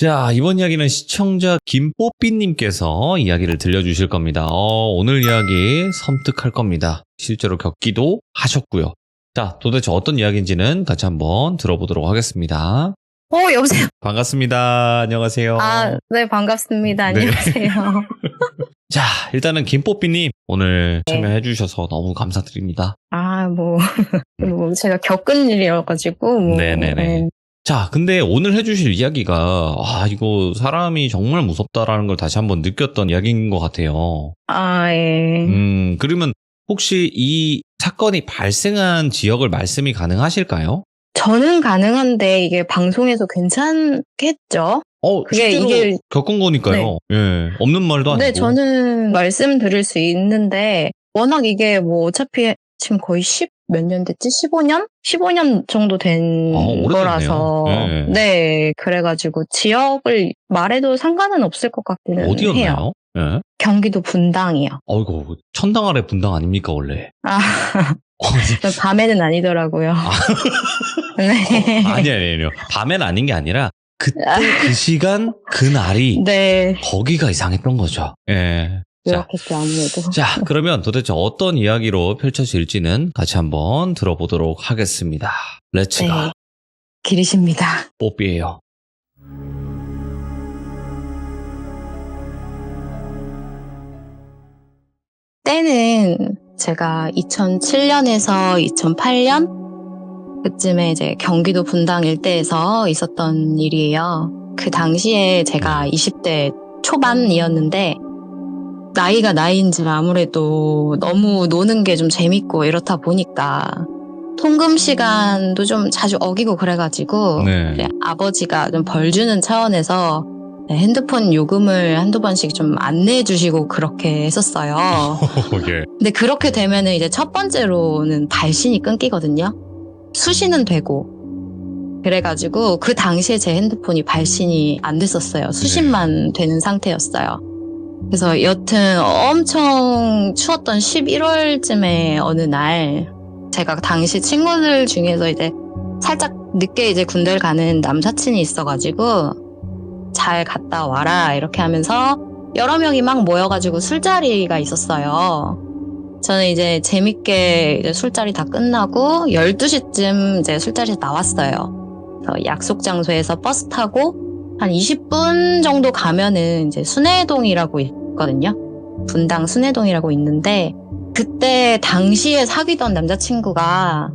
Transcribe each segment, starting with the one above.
자, 이번 이야기는 시청자 김뽀삐님께서 이야기를 들려주실 겁니다. 오늘 이야기 섬뜩할 겁니다. 실제로 겪기도 하셨고요. 자, 도대체 어떤 이야기인지는 같이 한번 들어보도록 하겠습니다. 여보세요? 반갑습니다. 안녕하세요. 네, 반갑습니다. 네. 안녕하세요. 자, 일단은 김뽀삐님 오늘 참여해주셔서 너무 감사드립니다. 제가 겪은 일이어가지고. 네네네. 네. 자, 근데 오늘 해주실 이야기가 이거 사람이 정말 무섭다라는 걸 다시 한번 느꼈던 이야기인 것 같아요. 예. 그러면 혹시 이 사건이 발생한 지역을 말씀이 가능하실까요? 저는 가능한데 이게 방송에서 괜찮겠죠? 실제로 겪은 거니까요. 네. 예, 없는 말도 아니고. 네, 저는 말씀드릴 수 있는데 워낙 이게 어차피 지금 거의 10 몇 년 됐지? 15년? 15년 정도 된 거라서. 네. 네, 그래가지고 지역을 말해도 상관은 없을 것 같기는 어디였나요? 해요. 예. 경기도 분당이요. 어이구, 천당 아래 분당 아닙니까, 원래? 밤에는 아니더라고요. 네. 아니요. 밤에는 아닌 게 아니라 그때 그 시간, 그 날이 네. 거기가 이상했던 거죠. 예. 그렇겠죠, 아무래도. 자, 그러면 도대체 어떤 이야기로 펼쳐질지는 같이 한번 들어보도록 하겠습니다. 렛츠가. 네. 길이십니다. 뽀삐예요. 때는 제가 2007년에서 2008년 그쯤에 이제 경기도 분당 일대에서 있었던 일이에요. 그 당시에 제가 20대 초반이었는데 나이가 나이인지 아무래도 너무 노는 게 좀 재밌고 이렇다 보니까 통금 시간도 좀 자주 어기고 그래가지고 네. 아버지가 좀 벌 주는 차원에서 핸드폰 요금을 한두 번씩 좀 안 내주시고 그렇게 했었어요. 예. 근데 그렇게 되면은 이제 첫 번째로는 발신이 끊기거든요. 수신은 되고. 그래가지고 그 당시에 제 핸드폰이 발신이 안 됐었어요. 수신만 되는 상태였어요. 그래서 여튼 엄청 추웠던 11월쯤에 어느 날 제가 당시 친구들 중에서 이제 살짝 늦게 이제 군대를 가는 남사친이 있어가지고 잘 갔다 와라 이렇게 하면서 여러 명이 막 모여가지고 술자리가 있었어요. 저는 이제 재밌게 이제 술자리 다 끝나고 12시쯤 이제 술자리에서 나왔어요. 그래서 약속 장소에서 버스 타고 한 20분 정도 가면은 이제 순회동이라고 있거든요. 분당 순회동이라고 있는데 그때 당시에 사귀던 남자친구가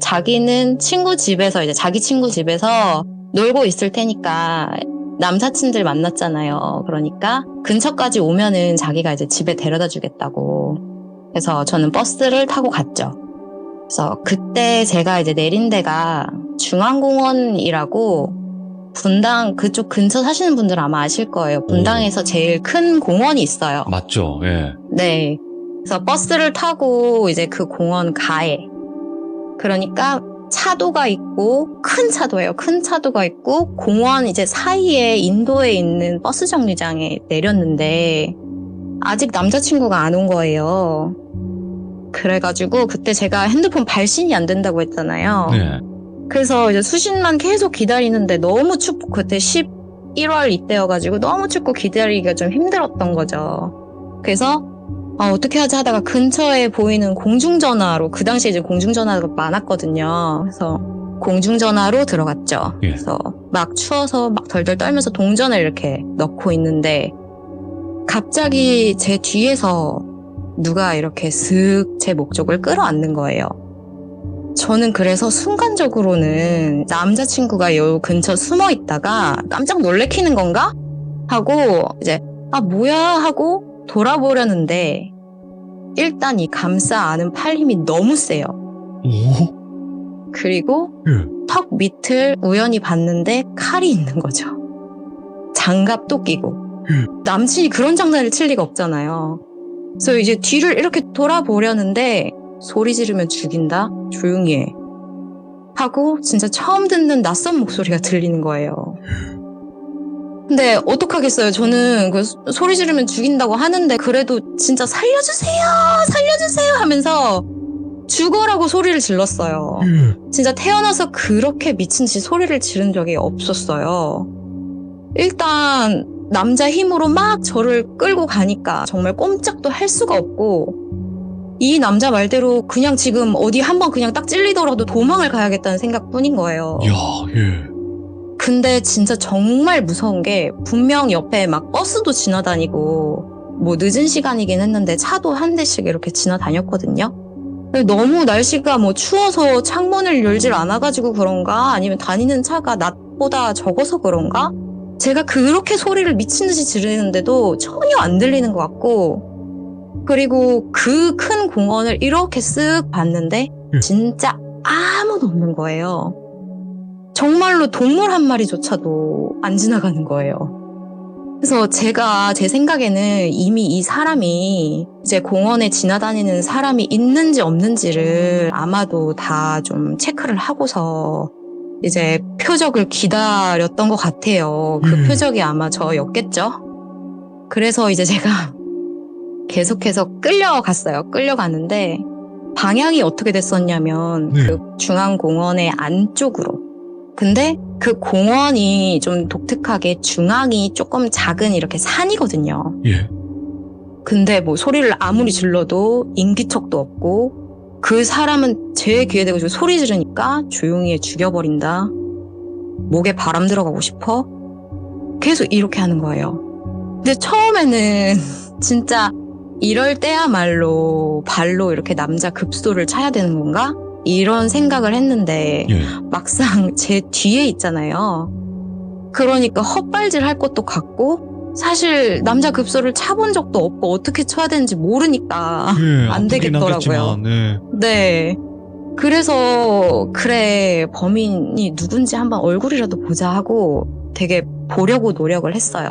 자기는 친구 집에서 이제 자기 친구 집에서 놀고 있을 테니까 남사친들 만났잖아요. 그러니까 근처까지 오면은 자기가 이제 집에 데려다 주겠다고. 그래서 저는 버스를 타고 갔죠. 그래서 그때 제가 이제 내린 데가 중앙공원이라고 분당 그쪽 근처 사시는 분들 아마 아실 거예요. 분당에서 제일 큰 공원이 있어요. 맞죠. 예. 네. 그래서 버스를 타고 이제 그 공원 가에. 그러니까 차도가 있고 큰 차도예요. 큰 차도가 있고 공원 이제 사이에 인도에 있는 버스 정류장에 내렸는데 아직 남자친구가 안 온 거예요. 그래가지고 그때 제가 핸드폰 발신이 안 된다고 했잖아요. 네. 그래서 이제 수신만 계속 기다리는데 너무 춥고 그때 11월 이때여가지고 너무 춥고 기다리기가 좀 힘들었던 거죠. 그래서 어떻게 하지 하다가 근처에 보이는 공중전화로 그 당시에 이제 공중전화가 많았거든요. 그래서 공중전화로 들어갔죠. 예. 그래서 막 추워서 막 덜덜 떨면서 동전을 이렇게 넣고 있는데 갑자기 제 뒤에서 누가 이렇게 슥 제 목쪽을 끌어안는 거예요. 저는 그래서 순간적으로는 남자친구가 요 근처 숨어 있다가 깜짝 놀래키는 건가? 하고 이제 뭐야? 하고 돌아보려는데 일단 이 감싸 안은 팔 힘이 너무 세요. 오? 그리고 예. 턱 밑을 우연히 봤는데 칼이 있는 거죠. 장갑도 끼고. 남친이 그런 장난을 칠 리가 없잖아요. 그래서 이제 뒤를 이렇게 돌아보려는데 소리 지르면 죽인다? 조용히 해. 하고 진짜 처음 듣는 낯선 목소리가 들리는 거예요. 근데 어떡하겠어요. 저는 그 소리 지르면 죽인다고 하는데 그래도 진짜 살려주세요! 살려주세요! 하면서 죽어라고 소리를 질렀어요. 진짜 태어나서 그렇게 미친 듯이 소리를 지른 적이 없었어요. 일단 남자 힘으로 막 저를 끌고 가니까 정말 꼼짝도 할 수가 없고 이 남자 말대로 그냥 지금 어디 한번 그냥 딱 찔리더라도 도망을 가야겠다는 생각뿐인 거예요. 야, 예. 근데 진짜 정말 무서운 게 분명 옆에 막 버스도 지나다니고 뭐 늦은 시간이긴 했는데 차도 한 대씩 이렇게 지나다녔거든요. 근데 너무 날씨가 뭐 추워서 창문을 열질 않아가지고 그런가 아니면 다니는 차가 낮보다 적어서 그런가 제가 그렇게 소리를 미친 듯이 지르는데도 전혀 안 들리는 것 같고 그리고 그 큰 공원을 이렇게 쓱 봤는데 진짜 아무도 없는 거예요. 정말로 동물 한 마리조차도 안 지나가는 거예요. 그래서 제가 제 생각에는 이미 이 사람이 이제 공원에 지나다니는 사람이 있는지 없는지를 아마도 다 좀 체크를 하고서 이제 표적을 기다렸던 것 같아요. 그 표적이 아마 저였겠죠. 그래서 이제 제가 계속해서 끌려갔어요. 끌려가는데 방향이 어떻게 됐었냐면 그 중앙공원의 안쪽으로. 근데 그 공원이 좀 독특하게 중앙이 조금 작은 이렇게 산이거든요. 예. 근데 뭐 소리를 아무리 질러도 인기척도 없고 그 사람은 제 귀에 대고 소리 지르니까 조용히 해 죽여버린다. 목에 바람 들어가고 싶어? 계속 이렇게 하는 거예요. 근데 처음에는 진짜 이럴 때야말로 발로 이렇게 남자 급소를 차야 되는 건가? 이런 생각을 했는데 막상 제 뒤에 있잖아요. 그러니까 헛발질 할 것도 같고 사실 남자 급소를 차본 적도 없고 어떻게 쳐야 되는지 모르니까 안 되겠더라고요. 네. 그래서 그래 범인이 누군지 한번 얼굴이라도 보자 하고 되게 보려고 노력을 했어요.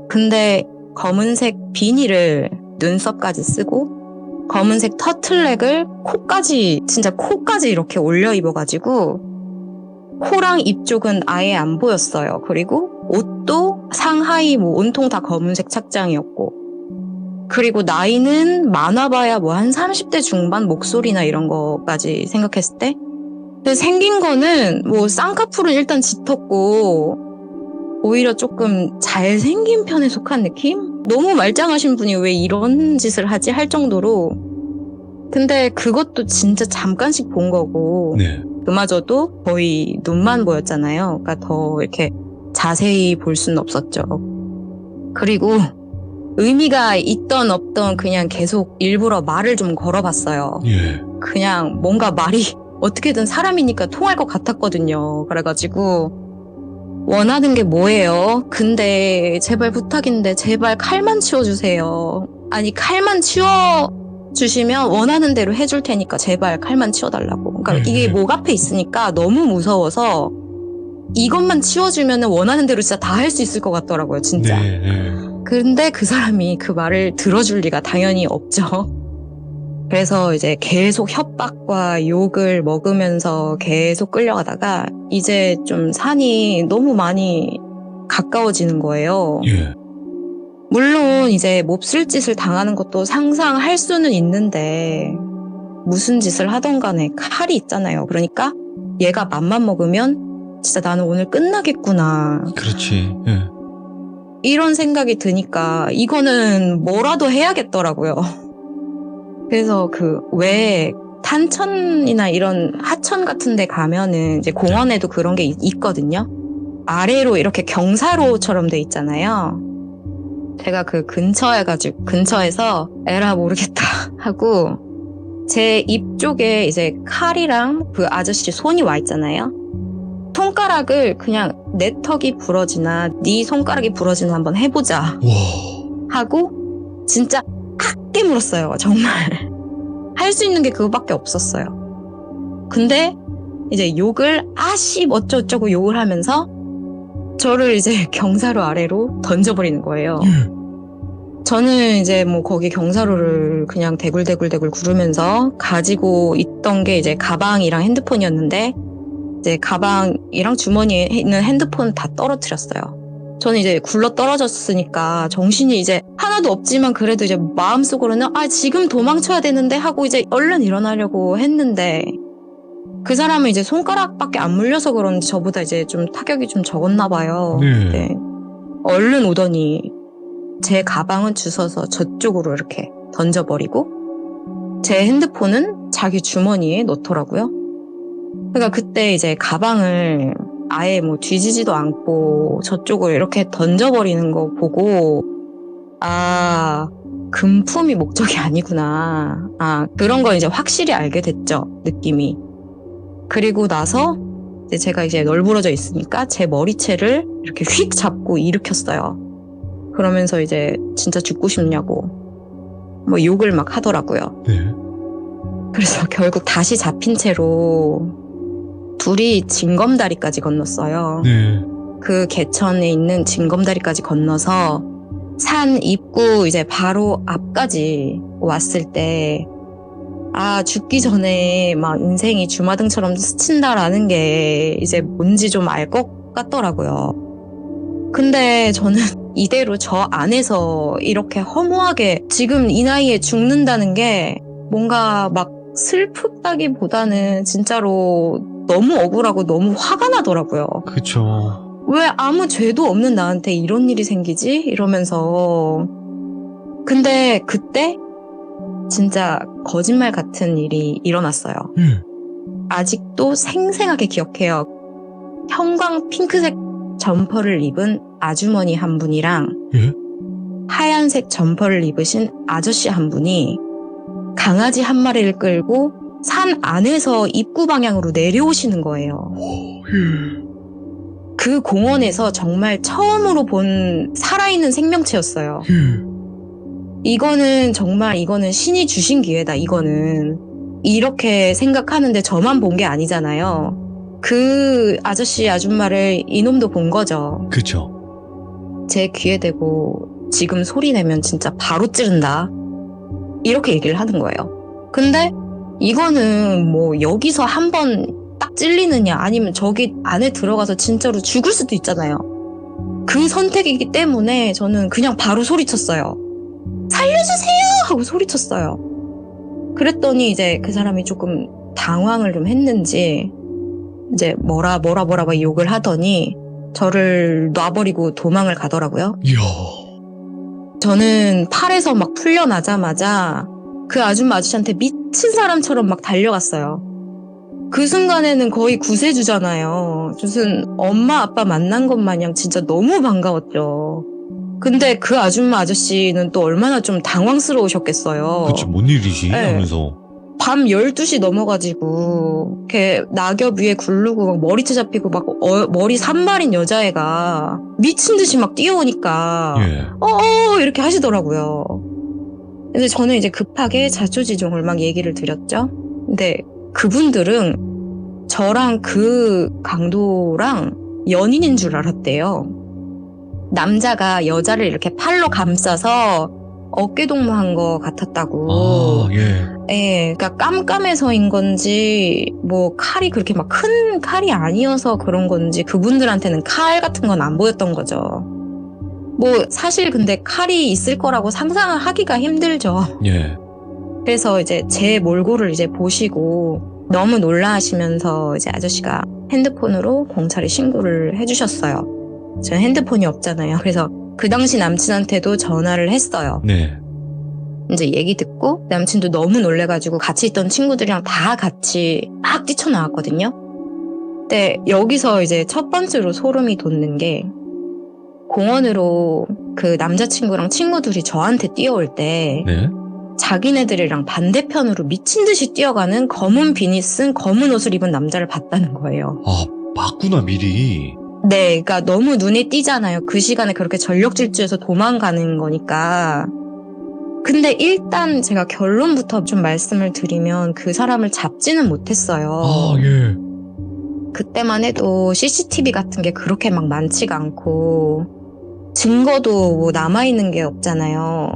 근데 검은색 비닐을 눈썹까지 쓰고 검은색 터틀넥을 코까지 진짜 코까지 이렇게 올려 입어가지고 코랑 입 쪽은 아예 안 보였어요. 그리고 옷도 상하이 뭐 온통 다 검은색 착장이었고 그리고 나이는 많아봐야 뭐 한 30대 중반 목소리나 이런 거까지 생각했을 때 근데 생긴 거는 뭐 쌍꺼풀은 일단 짙었고 오히려 조금 잘생긴 편에 속한 느낌? 너무 말짱하신 분이 왜 이런 짓을 하지? 할 정도로 근데 그것도 진짜 잠깐씩 본 거고 그마저도 거의 눈만 보였잖아요. 그러니까 더 이렇게 자세히 볼 수는 없었죠. 그리고 의미가 있던 없던 그냥 계속 일부러 말을 좀 걸어봤어요. 그냥 뭔가 말이 어떻게든 사람이니까 통할 것 같았거든요. 그래가지고 원하는 게 뭐예요? 근데 제발 부탁인데 제발 칼만 치워주세요. 아니 칼만 치워주시면 원하는 대로 해줄 테니까 제발 칼만 치워달라고. 그러니까 이게 목 앞에 있으니까 너무 무서워서 이것만 치워주면 원하는 대로 진짜 다 할 수 있을 것 같더라고요. 진짜. 근데 그 사람이 그 말을 들어줄 리가 당연히 없죠. 그래서 이제 계속 협박과 욕을 먹으면서 계속 끌려가다가 이제 좀 산이 너무 많이 가까워지는 거예요. 물론 이제 몹쓸 짓을 당하는 것도 상상할 수는 있는데 무슨 짓을 하던 간에 칼이 있잖아요. 그러니까 얘가 맘만 먹으면 진짜 나는 오늘 끝나겠구나. 그렇지. 이런 생각이 드니까 이거는 뭐라도 해야겠더라고요. 그래서 그 왜 탄천이나 이런 하천 같은 데 가면은 이제 공원에도 그런 게 있거든요. 아래로 이렇게 경사로처럼 돼 있잖아요. 제가 그 근처에서 에라 모르겠다 하고 제 입 쪽에 이제 칼이랑 그 아저씨 손이 와 있잖아요. 손가락을 그냥 내 턱이 부러지나 네 손가락이 부러지나 한번 해보자 하고 진짜 악 깨물었어요. 정말 할 수 있는 게 그거밖에 없었어요. 근데 이제 욕을 아씨 어쩌고저쩌고 욕을 하면서 저를 이제 경사로 아래로 던져버리는 거예요. 저는 이제 뭐 거기 경사로를 그냥 대굴대굴 구르면서 가지고 있던 게 이제 가방이랑 핸드폰이었는데 이제 가방이랑 주머니에 있는 핸드폰 다 떨어뜨렸어요. 저는 이제 굴러 떨어졌으니까 정신이 이제 하나도 없지만 그래도 이제 마음속으로는 지금 도망쳐야 되는데 하고 이제 얼른 일어나려고 했는데 그 사람은 이제 손가락밖에 안 물려서 그런지 저보다 이제 좀 타격이 좀 적었나 봐요. 네. 얼른 오더니 제 가방은 주워서 저쪽으로 이렇게 던져버리고 제 핸드폰은 자기 주머니에 넣더라고요. 그러니까 그때 이제 가방을 아예 뭐 뒤지지도 않고 저쪽으로 이렇게 던져버리는 거 보고 아, 금품이 목적이 아니구나. 아, 그런 걸 이제 확실히 알게 됐죠. 느낌이. 그리고 나서 이제 제가 이제 널브러져 있으니까 제 머리채를 이렇게 휙 잡고 일으켰어요. 그러면서 이제 진짜 죽고 싶냐고 뭐 욕을 막 하더라고요. 네. 그래서 결국 다시 잡힌 채로 둘이 징검다리까지 건넜어요. 네. 그 개천에 있는 징검다리까지 건너서 산 입구 이제 바로 앞까지 왔을 때 아, 죽기 전에 막 인생이 주마등처럼 스친다라는 게 이제 뭔지 좀 알 것 같더라고요. 근데 저는 이대로 저 안에서 이렇게 허무하게 지금 이 나이에 죽는다는 게 뭔가 막 슬프다기보다는 진짜로 너무 억울하고 너무 화가 나더라고요. 그쵸. 왜 아무 죄도 없는 나한테 이런 일이 생기지? 이러면서. 근데 그때 진짜 거짓말 같은 일이 일어났어요. 아직도 생생하게 기억해요. 형광 핑크색 점퍼를 입은 아주머니 한 분이랑 예? 하얀색 점퍼를 입으신 아저씨 한 분이 강아지 한 마리를 끌고 산 안에서 입구 방향으로 내려오시는 거예요. 그 공원에서 정말 처음으로 본 살아있는 생명체였어요. 이거는 신이 주신 기회다. 이거는 이렇게 생각하는데 저만 본 게 아니잖아요. 그 아저씨 아줌마를 이놈도 본 거죠. 그쵸. 제 귀에 대고 지금 소리 내면 진짜 바로 찌른다. 이렇게 얘기를 하는 거예요. 근데 이거는 뭐 여기서 한 번 딱 찔리느냐 아니면 저기 안에 들어가서 진짜로 죽을 수도 있잖아요. 그 선택이기 때문에 저는 그냥 바로 소리쳤어요. 살려주세요! 하고 소리쳤어요. 그랬더니 이제 그 사람이 조금 당황을 좀 했는지 이제 뭐라 욕을 하더니 저를 놔버리고 도망을 가더라고요. 이야. 저는 팔에서 막 풀려나자마자 그 아저씨한테 미친 사람처럼 막 달려갔어요. 그 순간에는 거의 구세주잖아요. 무슨 엄마 아빠 만난 것 마냥 진짜 너무 반가웠죠. 근데 그 아저씨는 또 얼마나 좀 당황스러우셨겠어요. 그치, 뭔 일이지? 네. 하면서. 밤 12시 넘어가지고 이렇게 낙엽 위에 굴르고 막 머리채 잡히고 막 머리 산발인 여자애가 미친 듯이 막 뛰어오니까 예. 이렇게 하시더라고요. 근데 저는 이제 급하게 자초지종을 막 얘기를 드렸죠. 근데 그분들은 저랑 그 강도랑 연인인 줄 알았대요. 남자가 여자를 이렇게 팔로 감싸서 어깨동무한 것 같았다고. 아, 예. 예, 그러니까 깜깜해서인 건지 뭐 칼이 그렇게 막 큰 칼이 아니어서 그런 건지 그분들한테는 칼 같은 건 안 보였던 거죠. 뭐 사실 근데 칼이 있을 거라고 상상을 하기가 힘들죠. 예. 그래서 이제 제 몰골을 이제 보시고 너무 놀라하시면서 이제 아저씨가 핸드폰으로 경찰에 신고를 해주셨어요. 저는 핸드폰이 없잖아요. 그래서 그 당시 남친한테도 전화를 했어요. 네. 이제 얘기 듣고 남친도 너무 놀래가지고 같이 있던 친구들이랑 다 같이 막 뛰쳐나왔거든요. 근데 여기서 이제 첫 번째로 소름이 돋는 게 공원으로 그 남자친구랑 친구들이 저한테 뛰어올 때 네. 자기네들이랑 반대편으로 미친 듯이 뛰어가는 검은 비니 쓴 검은 옷을 입은 남자를 봤다는 거예요. 아, 봤구나, 미리. 네, 그러니까 너무 눈에 띄잖아요. 그 시간에 그렇게 전력 질주해서 도망가는 거니까. 근데 일단 제가 결론부터 좀 말씀을 드리면 그 사람을 잡지는 못했어요. 아, 예. 그때만 해도 CCTV 같은 게 그렇게 막 많지가 않고 증거도 뭐 남아있는 게 없잖아요.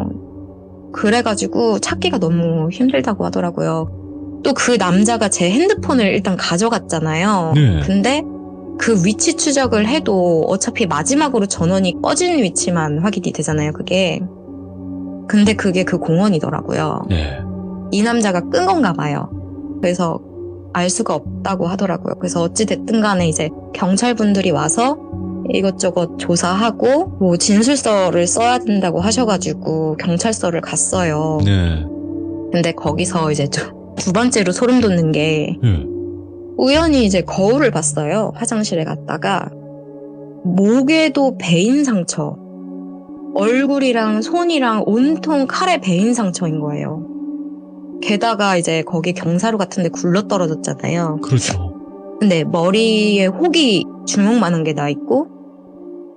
그래가지고 찾기가 너무 힘들다고 하더라고요. 또 그 남자가 제 핸드폰을 일단 가져갔잖아요. 네. 근데 그 위치 추적을 해도 어차피 마지막으로 전원이 꺼진 위치만 확인이 되잖아요, 그게. 근데 그게 그 공원이더라고요. 네. 이 남자가 끈 건가 봐요. 그래서 알 수가 없다고 하더라고요. 그래서 어찌됐든 간에 이제 경찰분들이 와서 이것저것 조사하고 뭐 진술서를 써야 된다고 하셔가지고 경찰서를 갔어요. 네. 근데 거기서 이제 두 번째로 소름 돋는 게 네. 우연히 이제 거울을 봤어요. 화장실에 갔다가 목에도 베인 상처, 얼굴이랑 손이랑 온통 칼에 베인 상처인 거예요. 게다가 이제 거기 경사로 같은데 굴러떨어졌잖아요. 그렇죠. 근데 머리에 혹이 주먹만한 게 나 있고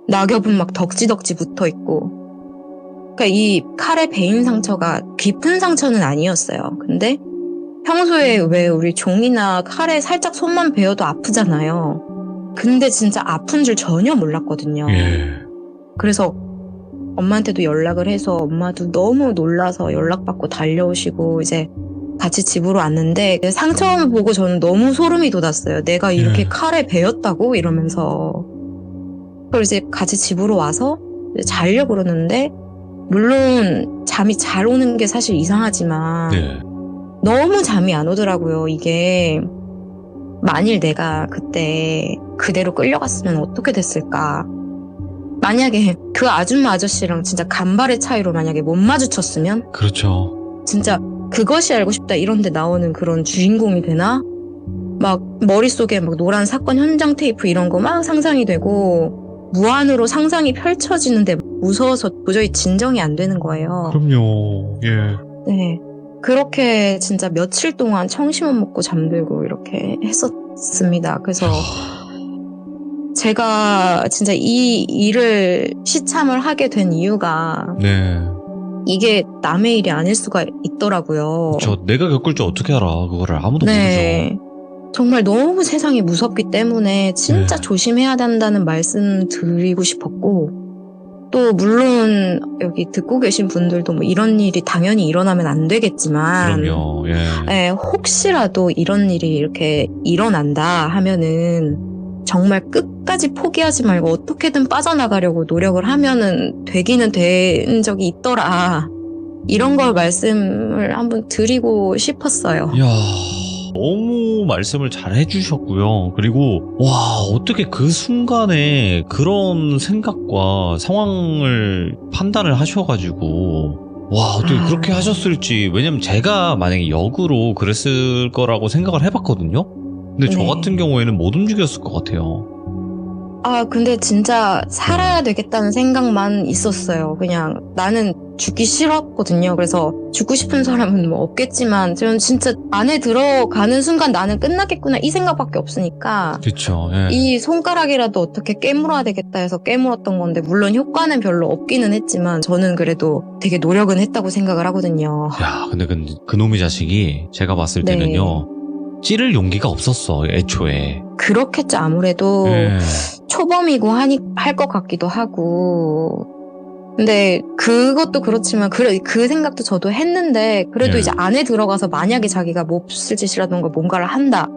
낙엽은 막 덕지덕지 붙어 있고, 그러니까 이 칼에 베인 상처가 깊은 상처는 아니었어요. 근데 평소에 왜 우리 종이나 칼에 살짝 손만 베어도 아프잖아요. 근데 진짜 아픈 줄 전혀 몰랐거든요. 예. 그래서 엄마한테도 연락을 해서 엄마도 너무 놀라서 연락받고 달려오시고 이제 같이 집으로 왔는데 상처만 보고 저는 너무 소름이 돋았어요. 내가 이렇게 칼에 베었다고? 이러면서. 그리고 이제 같이 집으로 와서 이제 자려고 그러는데, 물론 잠이 잘 오는 게 사실 이상하지만 네. 너무 잠이 안 오더라고요. 이게 만일 내가 그때 그대로 끌려갔으면 어떻게 됐을까. 만약에 그 아줌마 아저씨랑 진짜 간발의 차이로 만약에 못 마주쳤으면 그렇죠. 진짜 그것이 알고 싶다 이런데 나오는 그런 주인공이 되나? 막 머릿속에 막 노란 사건 현장 테이프 이런 거 막 상상이 되고 무한으로 상상이 펼쳐지는데 무서워서 도저히 진정이 안 되는 거예요. 그럼요. 예. 네. 그렇게 진짜 며칠 동안 청심원 먹고 잠들고 이렇게 했었습니다. 그래서 제가 진짜 이 일을 시참을 하게 된 이유가 네. 이게 남의 일이 아닐 수가 있더라고요. 내가 겪을 줄 어떻게 알아? 그거를 아무도 네. 모르죠. 정말 너무 세상이 무섭기 때문에 진짜 네. 조심해야 된다는 말씀 드리고 싶었고, 또 물론 여기 듣고 계신 분들도 뭐 이런 일이 당연히 일어나면 안 되겠지만, 그럼요. 예. 네, 혹시라도 이런 일이 이렇게 일어난다 하면은 정말 끝까지 포기하지 말고 어떻게든 빠져나가려고 노력을 하면은 되기는 된 적이 있더라. 이런 걸 말씀을 한번 드리고 싶었어요. 이야, 너무 말씀을 잘 해주셨고요. 그리고 와, 어떻게 그 순간에 그런 생각과 상황을 판단을 하셔가지고 와, 어떻게 그렇게 하셨을지. 왜냐면 제가 만약에 역으로 그랬을 거라고 생각을 해봤거든요. 근데 저 네. 같은 경우에는 못 움직였을 것 같아요. 근데 진짜 살아야 되겠다는 생각만 있었어요. 그냥 나는 죽기 싫었거든요. 그래서 죽고 싶은 사람은 뭐 없겠지만 저는 진짜 안에 들어가는 순간 나는 끝나겠구나 이 생각밖에 없으니까 그렇죠. 예. 이 손가락이라도 어떻게 깨물어야 되겠다 해서 깨물었던 건데, 물론 효과는 별로 없기는 했지만 저는 그래도 되게 노력은 했다고 생각을 하거든요. 야, 근데 그 놈의 자식이 제가 봤을 네. 때는요, 찌를 용기가 없었어, 애초에. 그렇겠죠. 아무래도 예. 초범이고 할 것 같기도 하고. 근데 그것도 그렇지만 그 생각도 저도 했는데, 그래도 예. 이제 안에 들어가서 만약에 자기가 몹쓸 짓이라던가 뭔가를 한다,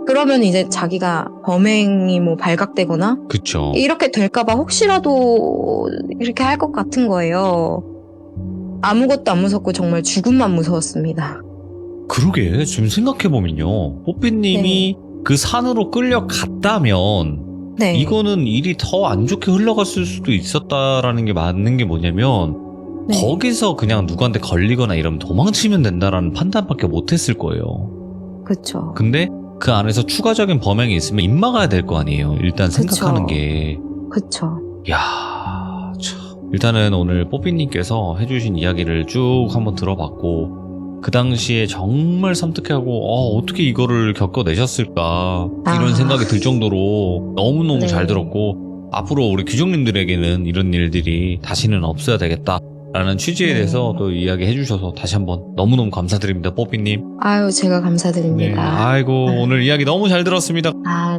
그러면 이제 자기가 범행이 뭐 발각되거나 그쵸. 이렇게 될까봐 혹시라도 이렇게 할 것 같은 거예요. 아무것도 안 무섭고 정말 죽음만 무서웠습니다. 그러게, 지금 생각해보면요, 뽀삐님이 그 산으로 끌려갔다면, 네. 이거는 일이 더 안 좋게 흘러갔을 수도 있었다라는 게 맞는 게 뭐냐면, 네. 거기서 그냥 누구한테 걸리거나 이러면 도망치면 된다라는 판단밖에 못했을 거예요. 그쵸. 근데 그 안에서 추가적인 범행이 있으면 입 막아야 될 거 아니에요. 일단 생각하는 게. 그쵸. 야, 참. 일단은 오늘 뽀삐님께서 해주신 이야기를 쭉 한번 들어봤고, 그 당시에 정말 섬뜩해하고 어떻게 이거를 겪어내셨을까 이런 생각이 들 정도로 너무너무 네. 잘 들었고, 앞으로 우리 귀족님들에게는 이런 일들이 다시는 없어야 되겠다라는 취지에 네. 대해서 또 이야기해 주셔서 다시 한번 너무너무 감사드립니다, 뽀삐님. 아유, 제가 네. 감사드립니다. 아이고, 오늘 이야기 너무 잘 들었습니다.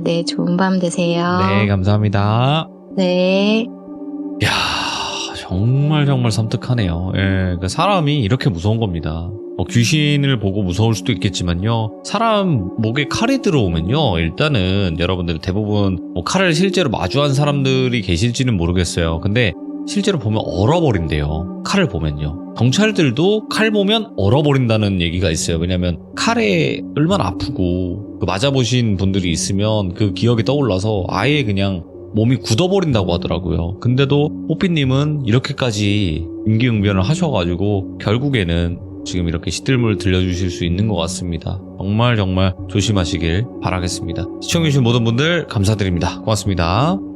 네, 좋은 밤 되세요. 네, 감사합니다. 네. 야, 정말 섬뜩하네요. 예, 그 사람이 이렇게 무서운 겁니다. 귀신을 보고 무서울 수도 있겠지만요, 사람 목에 칼이 들어오면요, 일단은 여러분들 대부분 뭐 칼을 실제로 마주한 사람들이 계실지는 모르겠어요. 근데 실제로 보면 얼어버린대요. 칼을 보면요. 경찰들도 칼 보면 얼어버린다는 얘기가 있어요. 왜냐면 칼에 얼마나 아프고, 그 맞아보신 분들이 있으면 그 기억이 떠올라서 아예 그냥 몸이 굳어버린다고 하더라고요. 근데도 뽀삐님은 이렇게까지 임기응변을 하셔가지고 결국에는 지금 이렇게 시들물 들려주실 수 있는 것 같습니다. 정말 조심하시길 바라겠습니다. 시청해주신 모든 분들 감사드립니다. 고맙습니다.